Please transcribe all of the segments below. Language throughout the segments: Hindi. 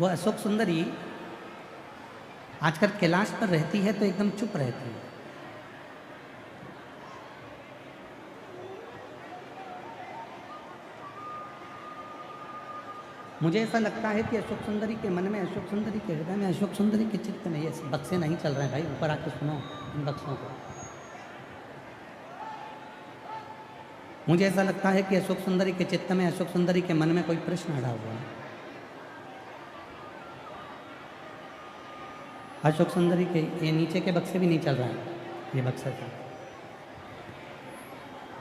वो अशोक सुंदरी आजकल कैलाश पर रहती है तो एकदम चुप रहती है। मुझे ऐसा लगता है कि अशोक सुंदरी के मन में, अशोक सुंदरी के हृदय में, अशोक सुंदरी के चित्त में ये बक्से नहीं चल रहे हैं। भाई ऊपर आके सुनो इन बक्सों को। मुझे ऐसा लगता है कि अशोक सुंदरी के चित्त में, अशोक सुंदरी के मन में कोई प्रश्न अड़ा हुआ है। अशोक सुंदरी के ये नीचे के बक्से भी नहीं चल रहे हैं, ये बक्सा था।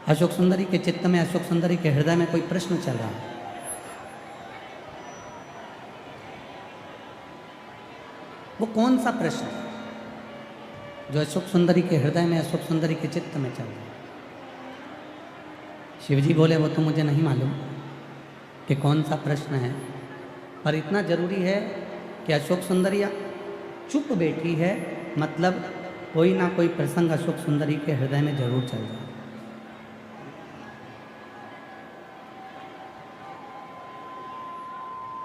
अशोक सुंदरी के चित्त में, अशोक सुंदरी के हृदय में कोई प्रश्न चल रहा है। वो कौन सा प्रश्न जो अशोक सुंदरी के हृदय में, अशोक सुंदरी के चित्त में चल रहा है? शिवजी बोले वो तो मुझे नहीं मालूम कि कौन सा प्रश्न है, पर इतना जरूरी है कि अशोक सुंदरी चुप बैठी है, मतलब कोई ना कोई प्रसंग अशोक सुंदरी के हृदय में जरूर चल रहा है।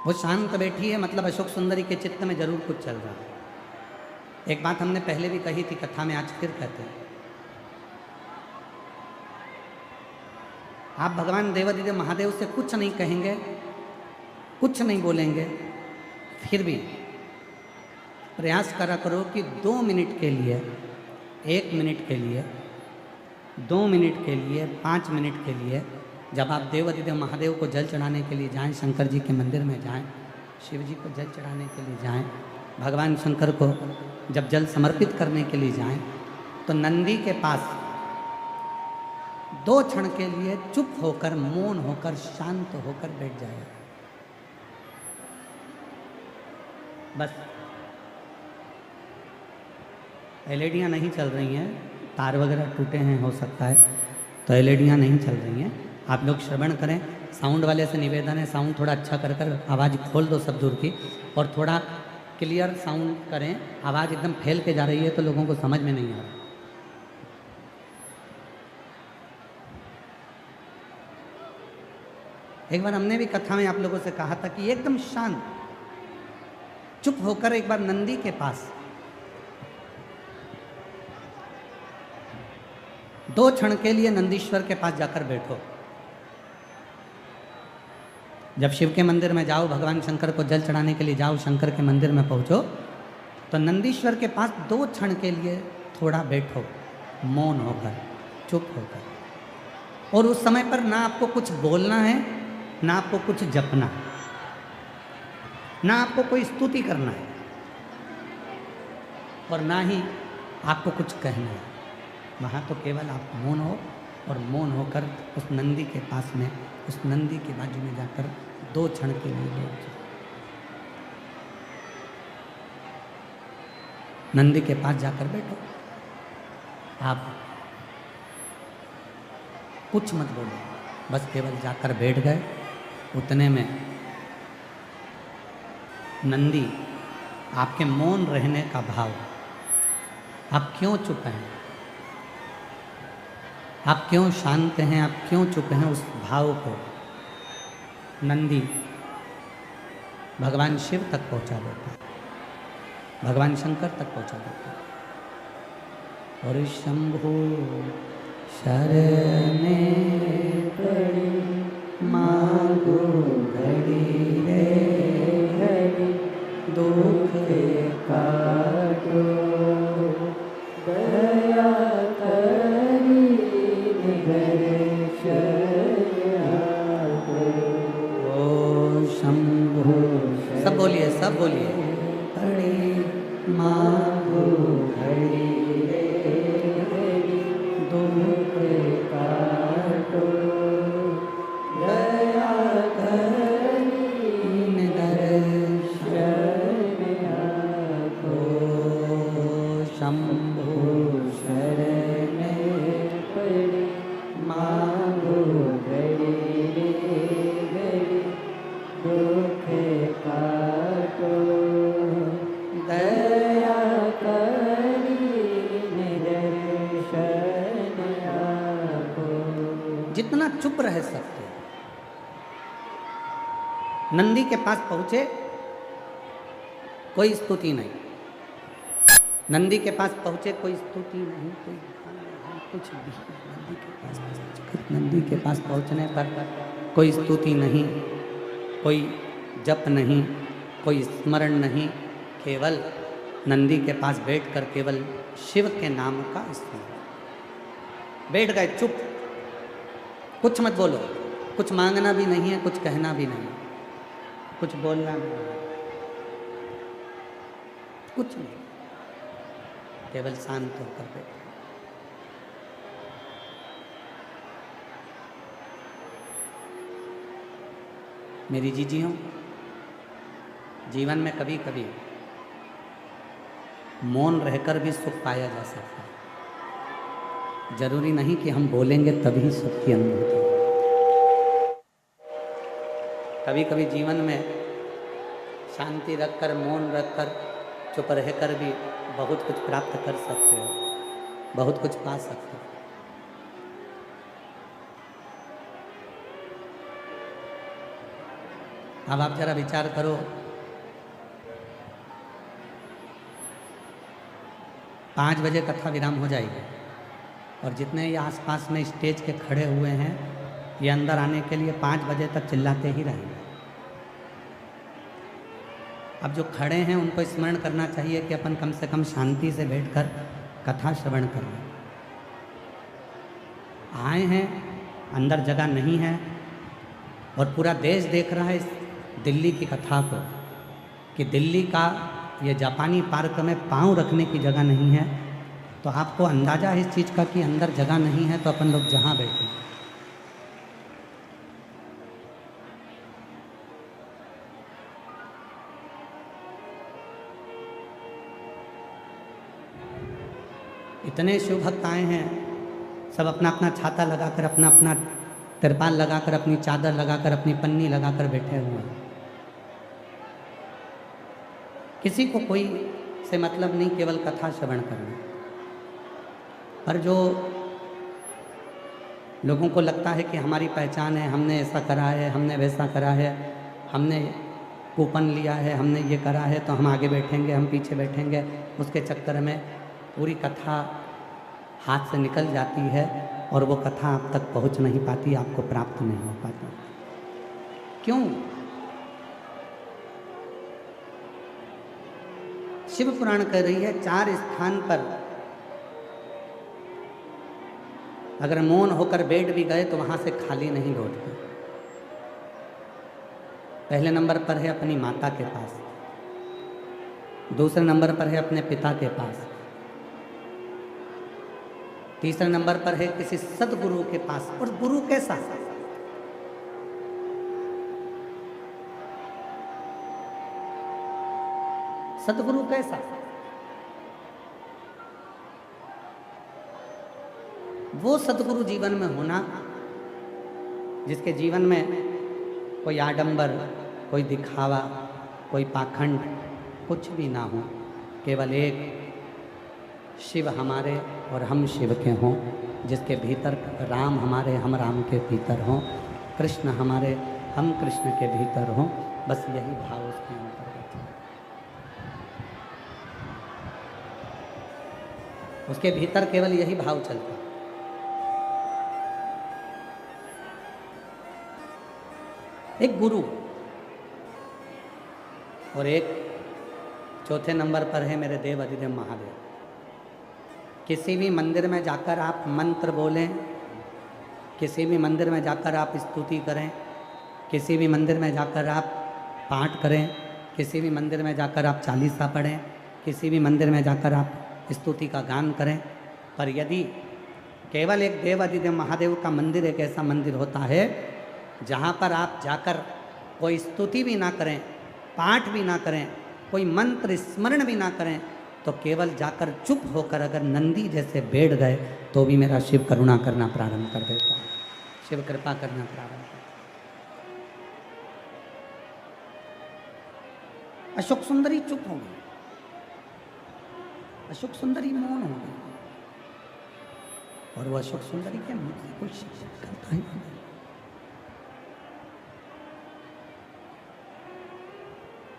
वो शांत बैठी है, मतलब अशोक सुंदरी के चित्त में जरूर कुछ चल रहा है। एक बात हमने पहले भी कही थी कथा में, आज फिर कहते हैं। आप भगवान देवादिदेव महादेव से कुछ नहीं कहेंगे, कुछ नहीं बोलेंगे, फिर भी प्रयास करा करो कि 2 मिनट के लिए, 1 मिनट के लिए, 2 मिनट के लिए, 5 मिनट के लिए, जब आप देवादिदेव महादेव को जल चढ़ाने के लिए जाएं, शंकर जी के मंदिर में जाएं, शिव जी को जल चढ़ाने के लिए जाएं, भगवान शंकर को जब जल समर्पित करने के लिए जाएं, तो नंदी के पास 2 क्षण के लिए चुप होकर, मौन होकर, शांत होकर बैठ जाए। बस एलईडियाँ नहीं चल रही हैं, तार वगैरह टूटे हैं हो सकता है, तो एलईडियाँ नहीं चल रही हैं। आप लोग श्रवण करें। साउंड वाले से निवेदन है, साउंड थोड़ा अच्छा कर कर आवाज़ खोल दो सब दूर की, और थोड़ा क्लियर साउंड करें। आवाज़ एकदम फैल के जा रही है तो लोगों को समझ में नहीं आ रहा। एक बार हमने भी कथा में आप लोगों से कहा था कि एकदम शांत चुप होकर एक बार नंदी के पास 2 क्षण के लिए नंदीश्वर के पास जाकर बैठो। जब शिव के मंदिर में जाओ, भगवान शंकर को जल चढ़ाने के लिए जाओ, शंकर के मंदिर में पहुंचो, तो नंदीश्वर के पास 2 क्षण के लिए थोड़ा बैठो, मौन होकर, चुप होकर। और उस समय पर ना आपको कुछ बोलना है, ना आपको कुछ जपना है, ना आपको कोई स्तुति करना है, और ना ही आपको कुछ कहना है। वहाँ तो केवल आप मौन हो, और मौन होकर उस नंदी के पास में, उस नंदी के बाजू में जाकर 2 क्षण के लिए बैठ जाओ। नंदी के पास जाकर बैठो, आप कुछ मत बोलो, बस केवल जाकर बैठ गए। उतने में नंदी आपके मौन रहने का भाव, आप क्यों चुप हैं, आप क्यों शांत हैं, आप क्यों चुप हैं, उस भाव को नंदी भगवान शिव तक पहुंचा देता है, भगवान शंकर तक पहुंचा देता है। और शंभो शरणे पड़ी मांगो घड़ी रे घड़ी, दुख काटो दया करी सब बोलिए, सब बोलिए। घड़ी मांगो घड़ी रे दुख काटो दया करी दर्शन आपो। शंभो शरण पड़ी मांगो घड़ी रे घड़ी, दुख काटो दया करी दर्शन आपो। जितना चुप रह सकते। नंदी के पास पहुंचे कोई स्तुति नहीं। नंदी के पास पहुँचे, कोई स्तुति नहीं, कोई कुछ भी। नंदी के पास पहुँचने पर कोई स्तुति नहीं, कोई जप नहीं, कोई स्मरण नहीं, केवल नंदी के पास बैठकर केवल शिव के नाम का स्मरण। बैठ गए चुप, कुछ मत बोलो, कुछ मांगना भी नहीं है, कुछ कहना भी नहीं, कुछ बोलना भी नहीं, कुछ नहीं, केवल शांत होकर बैठे। मेरी जीजियों, जीवन में कभी कभी मौन रहकर भी सुख पाया जा सकता है। जरूरी नहीं कि हम बोलेंगे तभी सुख की अनुभूति। कभी कभी जीवन में शांति रखकर, मौन रखकर, चुप रहकर भी बहुत कुछ प्राप्त कर सकते हो, बहुत कुछ पा सकते हो। अब आप जरा विचार करो, पाँच बजे कथा विराम हो जाएगी और जितने ये आसपास में स्टेज के खड़े हुए हैं, ये अंदर आने के लिए 5 बजे तक चिल्लाते ही रहेंगे। अब जो खड़े हैं उनको स्मरण करना चाहिए कि अपन कम से कम शांति से बैठकर कथा श्रवण करें। आए हैं, अंदर जगह नहीं है और पूरा देश देख रहा है इस दिल्ली की कथा को कि दिल्ली का ये जापानी पार्क में पाँव रखने की जगह नहीं है। तो आपको अंदाज़ा है इस चीज़ का कि अंदर जगह नहीं है, तो अपन लोग जहाँ बैठे। इतने शिव भक्त आए हैं, सब अपना अपना छाता लगाकर, अपना अपना तिरपाल लगाकर, अपनी चादर लगाकर, अपनी पन्नी लगाकर बैठे हुए हैं। किसी को कोई से मतलब नहीं, केवल कथा श्रवण करना। पर जो लोगों को लगता है कि हमारी पहचान है, हमने ऐसा करा है, हमने वैसा करा है, हमने कूपन लिया है, हमने ये करा है, तो हम आगे बैठेंगे, हम पीछे बैठेंगे, उसके चक्कर में पूरी कथा हाथ से निकल जाती है और वो कथा आप तक पहुंच नहीं पाती, आपको प्राप्त नहीं हो पाता। क्यों? शिव पुराण कह रही है 4 स्थान पर अगर मौन होकर बैठ भी गए तो वहां से खाली नहीं लौटते। पहले नंबर पर है अपनी माता के पास, दूसरे नंबर पर है अपने पिता के पास, तीसरे नंबर पर है किसी सदगुरु के पास। और गुरु कैसा? सदगुरु कैसा? वो सदगुरु जीवन में होना जिसके जीवन में कोई आडंबर, कोई दिखावा, कोई पाखंड कुछ भी ना हो, केवल एक शिव हमारे और हम शिव के हों, जिसके भीतर राम हमारे, हम राम के भीतर हों, कृष्ण हमारे, हम कृष्ण के भीतर हों। बस यही भाव उसके अंतर्गत है। उसके भीतर केवल यही भाव चलता। एक गुरु और एक चौथे नंबर पर है मेरे देव अधिदेव महादेव। किसी भी मंदिर में जाकर आप मंत्र बोलें, किसी भी मंदिर में जाकर आप स्तुति करें, किसी भी मंदिर में जाकर आप पाठ करें, किसी भी मंदिर में जाकर आप चालीसा पढ़ें, किसी भी मंदिर में जाकर आप स्तुति का गान करें, पर यदि केवल एक देव अधिदेव महादेव का मंदिर एक ऐसा मंदिर होता है जहाँ पर आप जाकर कोई स्तुति भी ना करें, पाठ भी ना करें, कोई मंत्र स्मरण भी ना करें, तो केवल जाकर चुप होकर अगर नंदी जैसे बैठ गए तो भी मेरा शिव करुणा करना प्रारंभ कर देता है, शिव कृपा करना प्रारंभ कर। अशोक सुंदरी चुप हो गई, अशोक सुंदरी मौन हो गई और वो अशोक सुंदरी के मुंह से कुछ करता ही नहीं।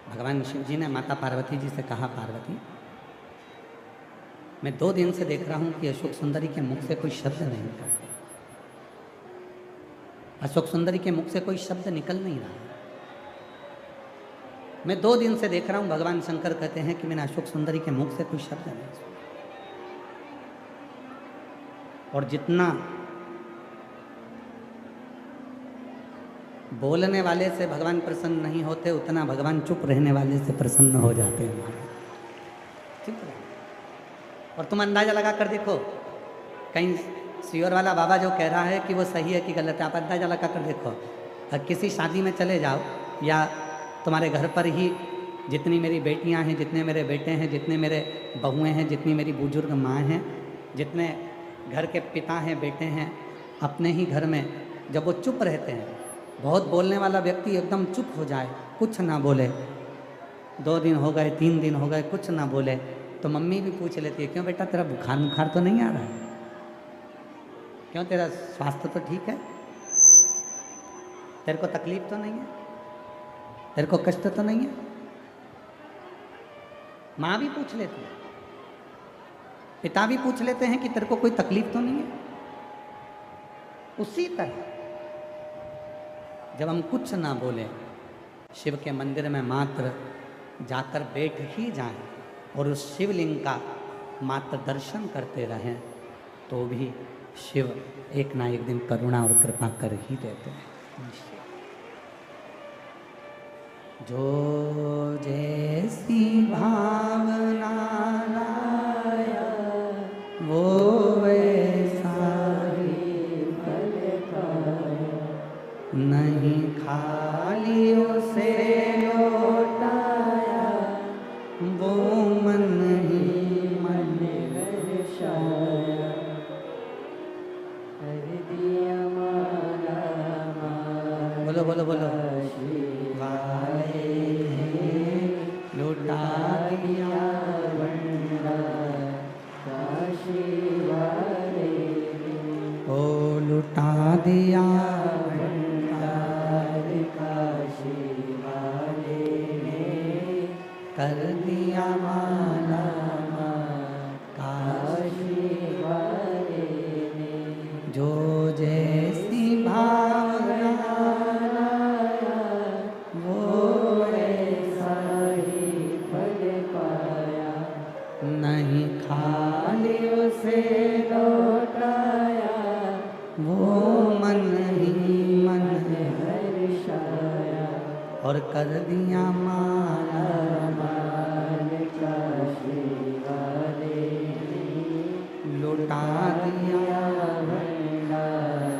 भगवान शिव जी ने माता पार्वती जी से कहा, पार्वती मैं 2 दिन से देख रहा हूं कि अशोक सुंदरी के मुख से कोई शब्द नहीं निकल, अशोक सुंदरी के मुख से कोई शब्द निकल नहीं रहा। मैं 2 दिन से देख रहा हूं, भगवान शंकर कहते हैं कि मैंने अशोक सुंदरी के मुख से कोई शब्द नहीं सुना। और जितना बोलने वाले से भगवान प्रसन्न नहीं होते, उतना भगवान चुप रहने वाले से प्रसन्न हो जाते हैं हमारे। ठीक है। और तुम अंदाजा लगा कर देखो, कहीं सियोर वाला बाबा जो कह रहा है कि वो सही है कि गलत है, आप अंदाजा लगा कर देखो। अब किसी शादी में चले जाओ, या तुम्हारे घर पर ही जितनी मेरी बेटियां हैं, जितने मेरे बेटे हैं, जितने मेरे बहुएं हैं, जितनी मेरी बुजुर्ग माँ हैं, जितने घर के पिता हैं, बेटे हैं, अपने ही घर में जब वो चुप रहते हैं, बहुत बोलने वाला व्यक्ति एकदम चुप हो जाए, कुछ ना बोले, 2 दिन हो गए, 3 दिन हो गए, कुछ ना बोले, तो मम्मी भी पूछ लेती है, क्यों बेटा तेरा बुखार तो नहीं आ रहा है, क्यों तेरा स्वास्थ्य तो ठीक है, तेरे को तकलीफ तो नहीं है, तेरे को कष्ट तो नहीं है। माँ भी पूछ लेती है, पिता भी पूछ लेते हैं कि तेरे को कोई तकलीफ तो नहीं है। उसी तरह जब हम कुछ ना बोले, शिव के मंदिर में मात्र जाकर बैठ ही जाएं और उस शिवलिंग का मात्र दर्शन करते रहें, तो भी शिव एक ना एक दिन करुणा और कृपा कर ही देते हैं। जो जैसी भावना लाया वो वैसा ही फल पाया, नहीं खाली उसे लौटाया वो मन ही मन दर्शाया, कर दिया माला माला, बोलो बोलो बोलो, लुटा दिया भंडार काशी वाले, ओ लुटा दिया भंडार काशी वाले ने, कर दिया माला माल काशी वाले ने। जो जैसी भावना लाया वो ऐसा ही फल पाया, नहीं खाली उसे लौटाया वो मन ही मन हर्षाया, और कर दिया माला माल काशी वाले ने, लुटा दिया भंडार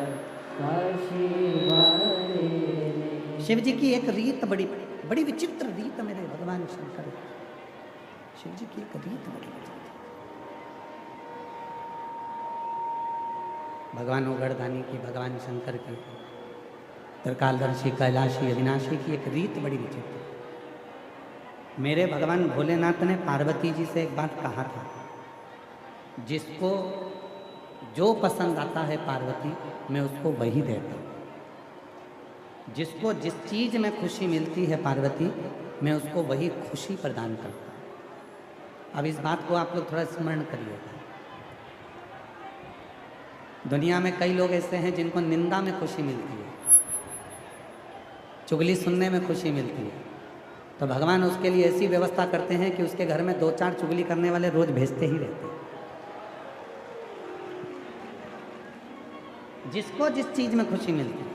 काशी वाले ने। शिव जी की एक रीत, बड़ी बड़ी विचित्र रीत मेरे भगवान शंकर, शिव जी की एक रीत बड़ी विचित्र। भगवान उगड़दानी की, भगवान शंकर की, त्रिकालदर्शी, कैलाशी, अविनाशी की एक रीत बड़ी विचित्र। मेरे भगवान भोलेनाथ ने पार्वती जी से एक बात कहा था, जिसको जो पसंद आता है पार्वती, मैं उसको वही देता हूँ। जिसको जिस चीज़ में खुशी मिलती है पार्वती, मैं उसको वही खुशी प्रदान करता हूँ। अब इस बात को आप लोग थोड़ा स्मरण करिएगा। दुनिया में कई लोग ऐसे हैं जिनको निंदा में खुशी मिलती है, चुगली सुनने में खुशी मिलती है, तो भगवान उसके लिए ऐसी व्यवस्था करते हैं कि उसके घर में 2-4 चुगली करने वाले रोज भेजते ही रहते हैं। जिसको जिस चीज़ में खुशी मिलती है,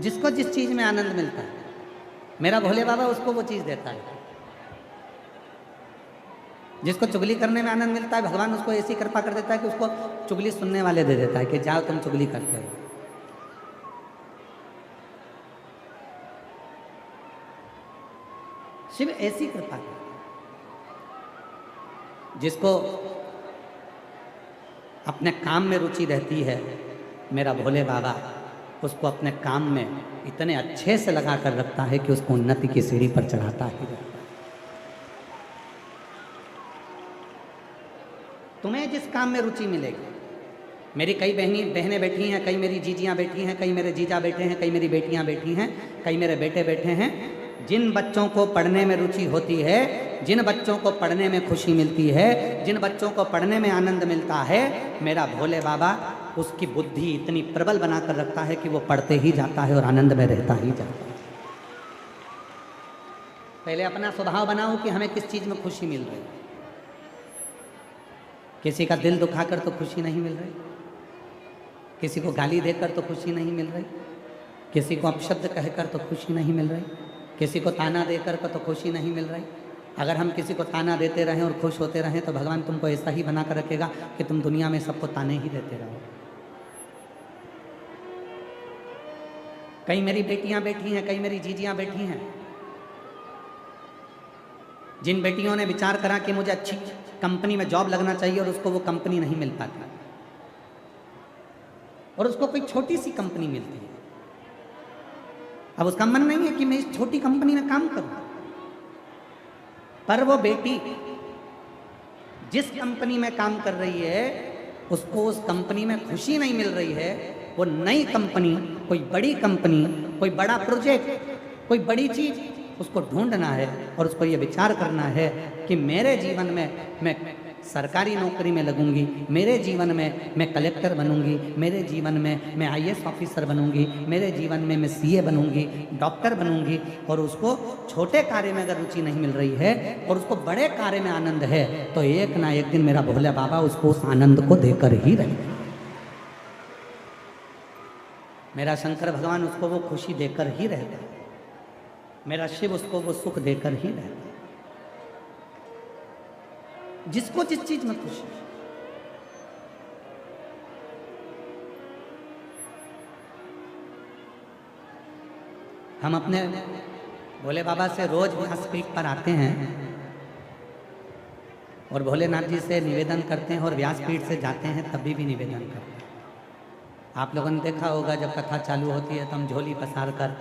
जिसको जिस चीज़ में आनंद मिलता है, मेरा भोले बाबा उसको वो चीज़ देता है। जिसको चुगली करने में आनंद मिलता है, भगवान उसको ऐसी कृपा कर देता है कि उसको चुगली सुनने वाले दे देता है कि जाओ तुम चुगली करते हो। शिव ऐसी कृपा करता है। जिसको अपने काम में रुचि रहती है, मेरा भोले बाबा उसको अपने काम में इतने अच्छे से लगा कर रखता है कि उसको उन्नति की सीढ़ी पर चढ़ाता ही रहता है। तुम्हें जिस काम में रुचि मिलेगी, मेरी कई बहनें बैठी हैं, कई मेरी जीजियाँ बैठी हैं, कई मेरे जीजा बैठे हैं, कई मेरी बेटियाँ बैठी हैं, कई मेरे बेटे बैठे हैं, जिन बच्चों को पढ़ने में रुचि होती है, जिन बच्चों को पढ़ने में खुशी मिलती है, जिन बच्चों को पढ़ने में आनंद मिलता है, मेरा भोले बाबा उसकी बुद्धि इतनी प्रबल बनाकर रखता है कि वो पढ़ते ही जाता है और आनंद में रहता ही जाता है। पहले अपना स्वभाव बनाओ कि हमें किस चीज में खुशी मिल रही है। किसी का दिल दुखाकर तो खुशी नहीं मिल रही, किसी को गाली देकर तो खुशी नहीं मिल रही, किसी को अपशब्द कहकर तो खुशी नहीं मिल रही, किसी को ताना देकर तो खुशी नहीं मिल रही। अगर हम किसी को ताना देते रहें और खुश होते रहें तो भगवान तुमको ऐसा ही बनाकर रखेगा कि तुम दुनिया में सबको ताने ही देते रहो। कई मेरी बेटियां बैठी हैं, कई मेरी जीजियां बैठी हैं, जिन बेटियों ने विचार करा कि मुझे अच्छी कंपनी में जॉब लगना चाहिए और उसको वो कंपनी नहीं मिल पाती, और उसको कोई छोटी सी कंपनी मिलती है। अब उसका मन नहीं है कि मैं इस छोटी कंपनी में काम करूं, पर वो बेटी जिस कंपनी में काम कर रही है उसको उस कंपनी में खुशी नहीं मिल रही है। वो नई कंपनी, कोई बड़ी कंपनी, कोई बड़ा प्रोजेक्ट, कोई बड़ी चीज उसको ढूंढना है और उसको ये विचार करना है कि मेरे जीवन में मैं सरकारी नौकरी में लगूंगी, मेरे जीवन में मैं कलेक्टर बनूंगी, मेरे जीवन में मैं आईएएस ऑफिसर बनूंगी, मेरे जीवन में मैं सीए बनूंगी, डॉक्टर बनूंगी। और उसको छोटे कार्य में अगर रुचि नहीं मिल रही है और उसको बड़े कार्य में आनंद है तो एक ना एक दिन मेरा भोले बाबा उसको उस आनंद को देकर ही रहेगा। मेरा शंकर भगवान उसको वो खुशी देकर ही रहता है, मेरा शिव उसको वो सुख देकर ही रहता है। जिसको जिस चीज में खुशी, हम अपने भोले बाबा से रोज व्यासपीठ पर आते हैं और भोलेनाथ जी से निवेदन करते हैं और व्यासपीठ से जाते हैं तभी भी निवेदन करते हैं। आप लोगों ने देखा होगा जब कथा चालू होती है तो हम झोली पसार कर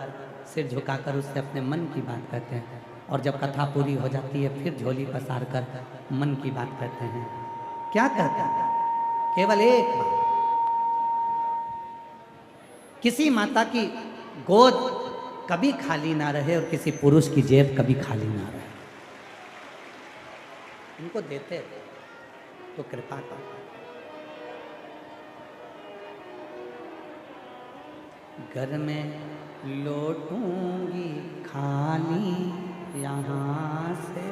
सिर झुकाकर उससे अपने मन की बात करते हैं, और जब कथा पूरी हो जाती है फिर झोली पसार कर मन की बात करते हैं। क्या कहते हैं? केवल एक बात, किसी माता की गोद कभी खाली ना रहे और किसी पुरुष की जेब कभी खाली ना रहे। इनको देते तो कृपा कर। घर में लौटूंगी खाली यहाँ से,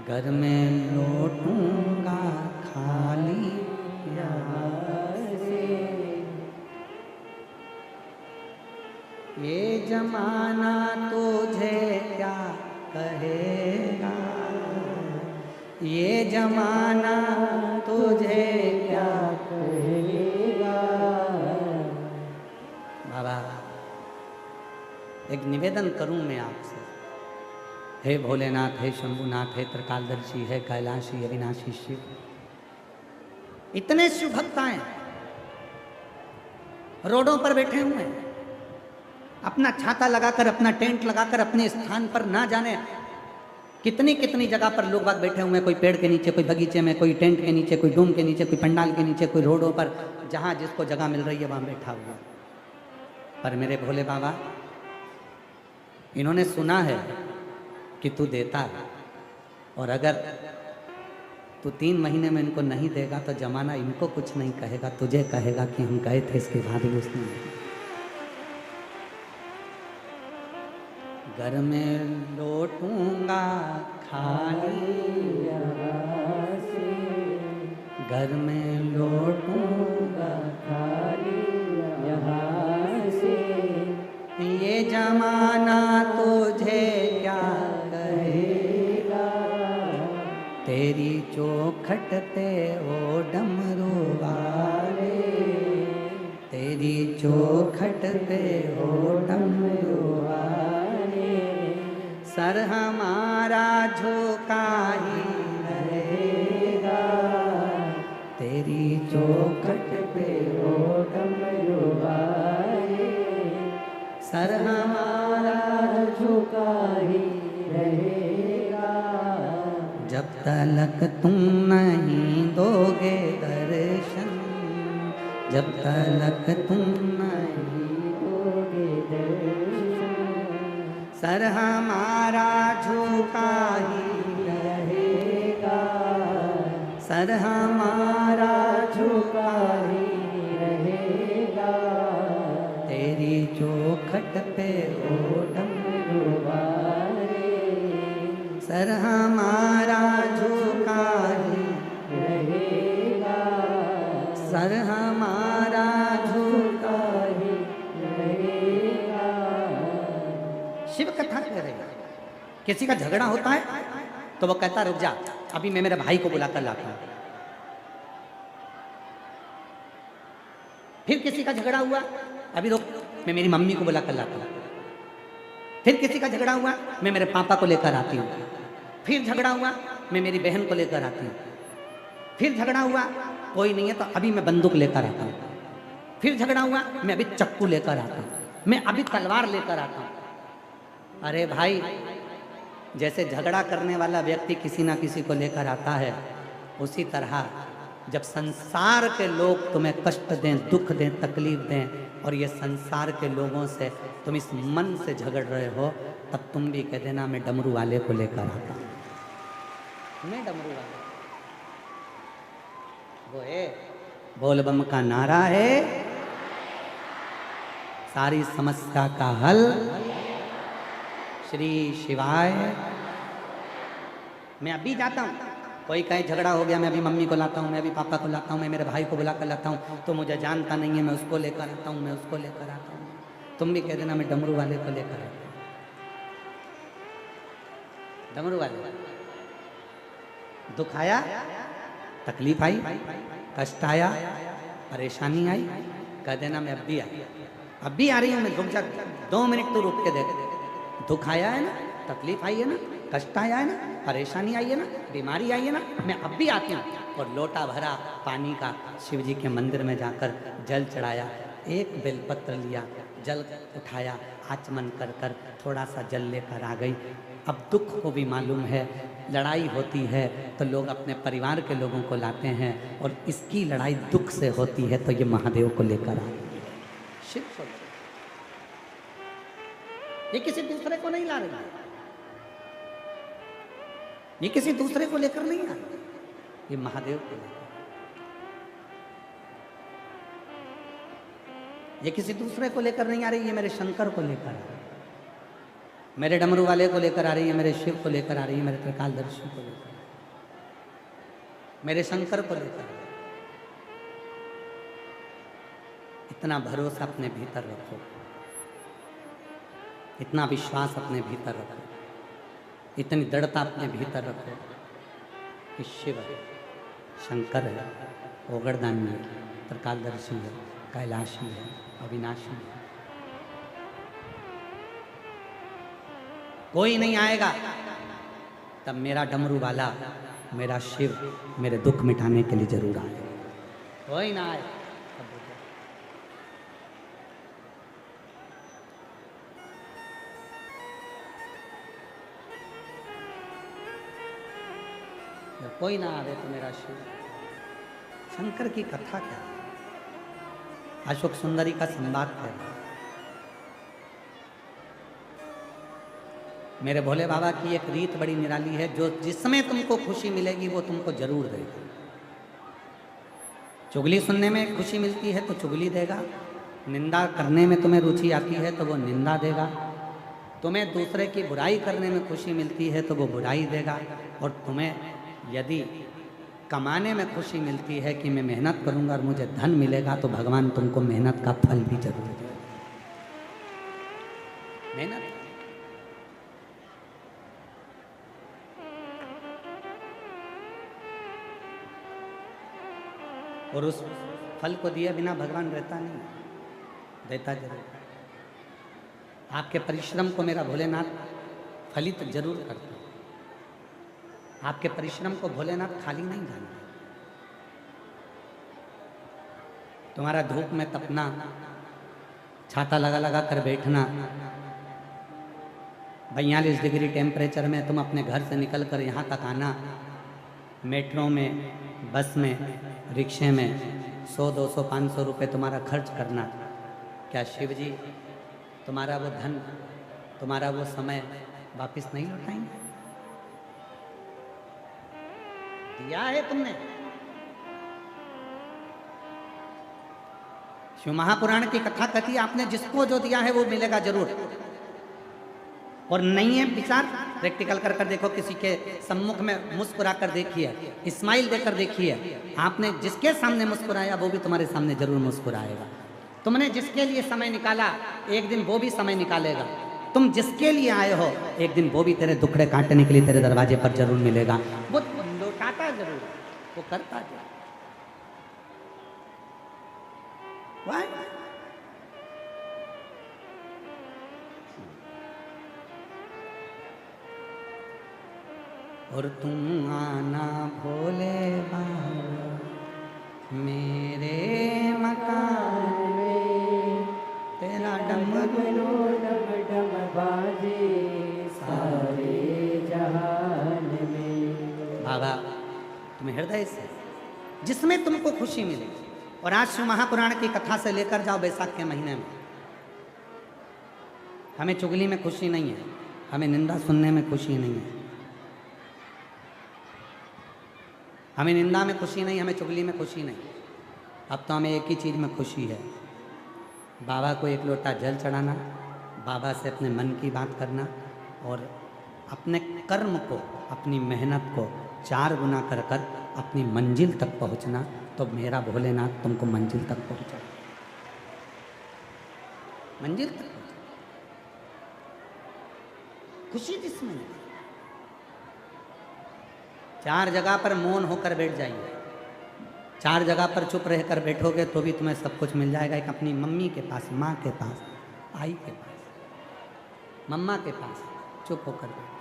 घर में लौटूंगा खाली यहाँ से। ये जमाना तुझे क्या कहेगा, ये जमाना तुझे क्या कहेगा। बाबा एक निवेदन करूं मैं आपसे, हे भोलेनाथ, हे शंभुनाथ, हे त्रिकालदर्शी, हे कैलाशी, अविनाशी शिव, इतने शिव भक्त आए रोडों पर बैठे हुए हैं, अपना छाता लगाकर, अपना टेंट लगाकर अपने स्थान पर ना जाने कितनी कितनी जगह पर लोग बाग बैठे हुए हैं। कोई पेड़ के नीचे, कोई बगीचे में, कोई टेंट के नीचे, कोई डूम के नीचे, कोई पंडाल के नीचे, कोई रोडों पर, जहाँ जिसको जगह मिल रही है वहाँ बैठा हुआ। पर मेरे भोले बाबा, इन्होंने सुना है कि तू देता है, और अगर तू 3 महीने में इनको नहीं देगा तो जमाना इनको कुछ नहीं कहेगा, तुझे कहेगा कि हम गए थे, इसके बाद भी उसने नहीं। घर में लौटूंगा खाली यहाँ से, घर में लौटूंगा खाली यहाँ से। ये जमाना तुझे क्या कहेगा, तेरी चौखट पे ओ डमरू वाले, तेरी चौखट पे ओ डमरू वाले। सर हमारा झुका ही रहेगा, तेरी चौखट पे ओ डमरू वाले। सर हमारा झुका ही रहेगा, जब तक तुम नहीं दोगे दर्शन, जब तक तुम नहीं दोगे दर्शन। सर हमारा झुका ही रहेगा, सर हमारा झुका ही रहेगा, तेरी चौखट पे ओ डमरुवाले, सर हमारा झुका ही रहेगा, सर हमारा झुका ही रहेगा। शिव कथा कह रही है। किसी का झगड़ा होता है तो वो कहता रुक जा, अभी मैं मेरे भाई को बुलाकर लाता हूं। फिर किसी का झगड़ा हुआ, अभी रुक मैं मेरी मम्मी को बुलाकर लाता हूं। फिर किसी का झगड़ा हुआ, मैं मेरे पापा को लेकर आती हूँ। फिर झगड़ा हुआ, मैं मेरी बहन को लेकर आती हूँ। फिर झगड़ा हुआ, कोई नहीं है तो अभी मैं बंदूक लेकर आता हूँ। फिर झगड़ा हुआ, मैं अभी चक्कू लेकर आता हूँ, मैं अभी तलवार लेकर आता हूँ। अरे भाई, जैसे झगड़ा करने वाला व्यक्ति किसी ना किसी को लेकर आता है, उसी तरह जब संसार के लोग तुम्हें कष्ट दें, दुख दें, तकलीफ दें और ये संसार के लोगों से तुम इस मन से झगड़ रहे हो, तब तुम भी कह देना मैं डमरू वाले को लेकर आता हूं। मैं डमरू वाले, वो है बोल बम का नारा है, सारी समस्या का हल श्री शिवाय। मैं अभी जाता हूँ, कोई कहीं झगड़ा हो गया, मैं अभी मम्मी को लाता हूँ, मैं अभी पापा को लाता हूँ, मैं मेरे भाई को बुला कर लाता हूँ, तो मुझे जानता नहीं है, मैं उसको लेकर आता हूँ, मैं उसको लेकर आता हूँ। तुम भी कह देना मैं डमरू वाले को लेकर आता हूँ। डमरू वाले, दुख आया, तकलीफ आई, कष्ट आया, परेशानी आई, कह देना मैं अब भी आ रही हूँ, मैं रुक जा, 2 मिनट तो रुक के देख। दुख आया है ना, तकलीफ आई है ना, कष्ट आया है ना, परेशानी आई है ना, बीमारी आई है ना, मैं अब भी आती हूँ। और लोटा भरा पानी का शिव जी के मंदिर में जाकर जल चढ़ाया, एक बेलपत्र लिया, जल उठाया, आचमन कर कर थोड़ा सा जल लेकर आ गई। अब दुख को भी मालूम है, लड़ाई होती है तो लोग अपने परिवार के लोगों को लाते हैं, और इसकी लड़ाई दुख से होती है तो ये महादेव को लेकर आए। शिव सोचो, ये किसी दूसरे को नहीं ला रही, ये किसी दूसरे को लेकर नहीं आ रही, ये महादेव को लेकर। ये किसी दूसरे को लेकर नहीं आ रही, ये मेरे शंकर को लेकर आ रही, मेरे डमरू वाले को लेकर आ रही है, मेरे शिव को लेकर आ रही है, मेरे त्रिकालदर्शी को लेकर, मेरे शंकर को लेकर। इतना भरोसा अपने भीतर रखो, इतना विश्वास अपने भीतर रखो, इतनी दृढ़ता अपने भीतर रखो कि शिव है, शंकर है, ओगरदानी है, त्रिकालदर्शी है, कैलाशी है, अविनाशी है। कोई नहीं आएगा तब मेरा डमरू वाला, मेरा शिव मेरे दुख मिटाने के लिए जरूर आएगा। कोई ना आए जब कोई ना आवे तो मेरा शिव। शंकर की कथा क्या, अशोक सुंदरी का संवाद है। मेरे भोले बाबा की एक रीत बड़ी निराली है, जो जिसमें तुमको खुशी मिलेगी वो तुमको जरूर देगा। चुगली सुनने में खुशी मिलती है तो चुगली देगा, निंदा करने में तुम्हें रुचि आती है तो वो निंदा देगा, तुम्हें दूसरे की बुराई करने में खुशी मिलती है तो वो बुराई देगा, और तुम्हें यदि कमाने में खुशी मिलती है कि मैं मेहनत करूंगा और मुझे धन मिलेगा, तो भगवान तुमको मेहनत का फल भी जरूर देगा। मेहनत, और उस फल को दिए बिना भगवान रहता नहीं, देता जरूर। आपके परिश्रम को मेरा भोलेनाथ फलित जरूर करता। आपके परिश्रम को भोलेनाथ खाली नहीं जानते। तुम्हारा धूप में तपना, छाता लगा लगा कर बैठना, 42 डिग्री टेम्परेचर में तुम अपने घर से निकल कर यहाँ तक आना, मेट्रो में, बस में, रिक्शे में 100, 200, 500 रुपये तुम्हारा खर्च करना, क्या शिव जी तुम्हारा वो धन तुम्हारा वो समय वापस नहीं लौटाएंगे। दिया है तुमने। शिव महापुराण की कथा कहती है आपने जिसको जो दिया है वो मिलेगा जरूर। और नहीं है विचार, प्रैक्टिकल कर कर देखो, किसी के सम्मुख में मुस्कुरा कर देखिए, स्माइल देकर देखिए। आपने जिसके सामने मुस्कुराया वो भी तुम्हारे सामने जरूर मुस्कुराएगा। तुमने जिसके लिए समय निकाला एक दिन वो भी समय निकालेगा। तुम जिसके लिए आए हो एक दिन वो भी तेरे दुखड़े काटने के लिए तेरे दरवाजे पर जरूर मिलेगा। वो लौटाता जरूर, वो करता जरूर। और तुम आना भोले बाबा मेरे मकान में, तेरा डमरू डम डम बाजे सारे जहान में। बाबा तुम्हें हृदय से जिसमें तुमको खुशी मिले। और आज शिव महापुराण की कथा से लेकर जाओ बैसाख के महीने में। हमें चुगली में खुशी नहीं है, हमें निंदा सुनने में खुशी नहीं है, हमें निंदा में खुशी नहीं, हमें चुगली में खुशी नहीं। अब तो हमें एक ही चीज़ में खुशी है, बाबा को एक लोटा जल चढ़ाना, बाबा से अपने मन की बात करना और अपने कर्म को, अपनी मेहनत को 4 गुना कर कर अपनी मंजिल तक पहुंचना। तो मेरा भोलेनाथ तुमको मंजिल तक पहुंचा, मंजिल तक पहुंचा। खुशी जिसमें 4 जगह पर मौन होकर बैठ जाइए। 4 जगह पर चुप रहकर बैठोगे तो भी तुम्हें सब कुछ मिल जाएगा। एक अपनी मम्मी के पास, माँ के पास, भाई के पास, मम्मा के पास चुप होकर बैठो।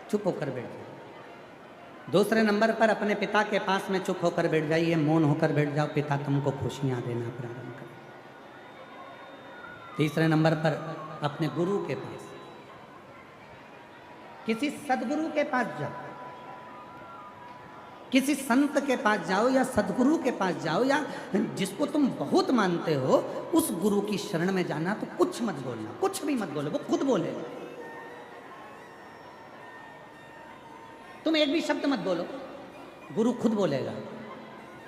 चुप होकर बैठ जाओ। दूसरे नंबर पर अपने पिता के पास में चुप होकर बैठ जाइए, मौन होकर बैठ जाओ, पिता तुमको खुशियाँ देना प्रारंभ कर। तीसरे नंबर पर अपने गुरु के पास, किसी सदगुरु के पास जाओ, किसी संत के पास जाओ या सदगुरु के पास जाओ या जिसको तुम बहुत मानते हो उस गुरु की शरण में जाना। तो कुछ मत बोलना, कुछ भी मत बोलो, वो खुद बोले। तुम एक भी शब्द मत बोलो, गुरु खुद बोलेगा,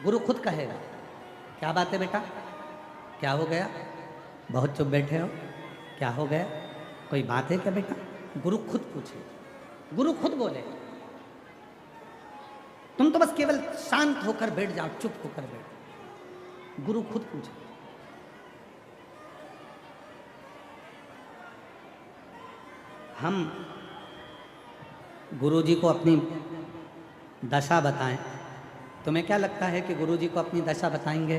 गुरु खुद कहेगा क्या बात है बेटा, क्या हो गया, बहुत चुप बैठे हो, क्या हो गया, कोई बात है क्या बेटा। गुरु खुद पूछे, गुरु खुद बोले। तुम तो बस केवल शांत होकर बैठ जाओ, चुप होकर बैठ जाओ, गुरु खुद पूछे। हम गुरुजी को अपनी दशा बताएं। तुम्हें क्या लगता है कि गुरुजी को अपनी दशा बताएंगे,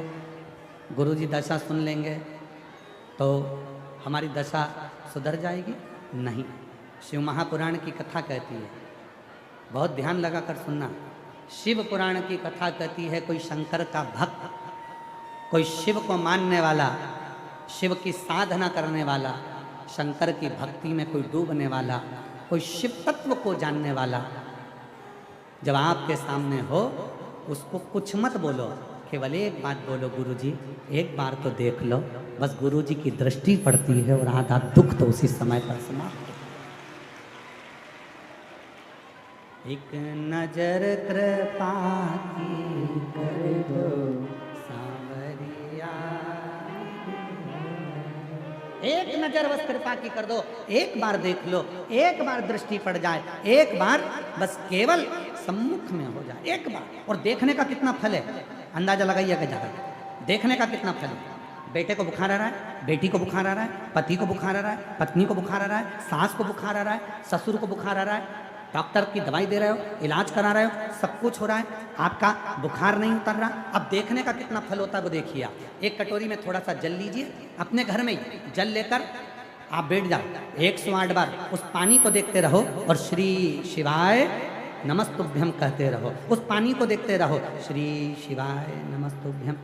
गुरुजी दशा सुन लेंगे तो हमारी दशा सुधर जाएगी? नहीं। शिव महापुराण की कथा कहती है, बहुत ध्यान लगा कर सुनना। शिव पुराण की कथा कहती है कोई शंकर का भक्त, कोई शिव को मानने वाला, शिव की साधना करने वाला, शंकर की भक्ति में कोई डूबने वाला, कोई शिव तत्व को जानने वाला जब आपके सामने हो उसको कुछ मत बोलो, केवल एक बात बोलो, गुरुजी एक बार तो देख लो। बस गुरुजी की दृष्टि पड़ती है और आधा दुख तो उसी समय पर समाप्त। एक नजर कृपा की कर दो सांवरिया, एक नजर बस कृपा की कर दो, एक बार देख लो, एक बार दृष्टि पड़ जाए, एक बार बस केवल सम्मुख में हो जाए, एक बार। और देखने का कितना फल है अंदाजा लगाइएगा जरा, देखने का कितना फल है। बेटे को बुखार आ रहा है, बेटी को बुखार आ रहा है, पति को बुखार आ रहा है, पत्नी को बुखार आ रहा है, सास को बुखार आ रहा है, ससुर को बुखार आ रहा है, डॉक्टर की दवाई दे रहे हो, इलाज करा रहे हो, सब कुछ हो रहा है, आपका बुखार नहीं उतर रहा। अब देखने का कितना फल होता है वो देखिए आप। एक कटोरी में थोड़ा सा जल लीजिए, अपने घर में ही जल लेकर आप बैठ जाओ, 108 बार उस पानी को देखते रहो और श्री शिवाय नमस्तुभ्यम कहते रहो। उस पानी को देखते रहो, श्री शिवाय नमस्तुभ्यम।